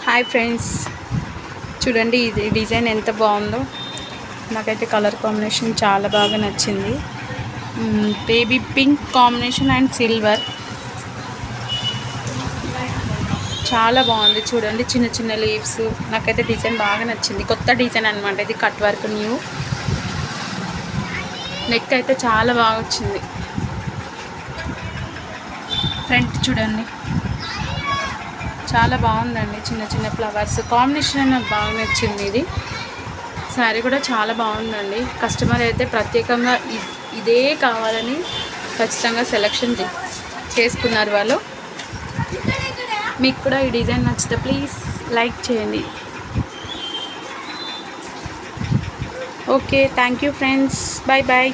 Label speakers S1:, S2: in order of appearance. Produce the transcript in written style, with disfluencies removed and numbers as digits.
S1: Hi friends, చూడండి ఇది design ఎంత బాగుందో. నాకైతే కలర్ కాంబినేషన్ చాలా బాగా నచ్చింది. Baby pink combination and silver చాలా బాగుంది. చూడండి చిన్న చిన్న లీవ్స్. నాకైతే డిజైన్ బాగా నచ్చింది. కొత్త డిజైన్ అనమాట ఇది. Cut work new. నెక్ అయితే చాలా బాగా వచ్చింది. ఫ్రంట్ చూడండి చాలా బాగుందండి. చిన్న చిన్న ఫ్లవర్స్ కాంబినేషన్ నాకు బాగా నచ్చింది. ఇది శారీ కూడా చాలా బాగుందండి. కస్టమర్ అయితే ప్రత్యేకంగా ఇదే కావాలని ఖచ్చితంగా సెలెక్షన్ చేసుకున్నారు వాళ్ళు. మీకు కూడా ఈ డిజైన్ నచ్చితే ప్లీజ్ లైక్ చేయండి. Okay, thank you friends, bye bye.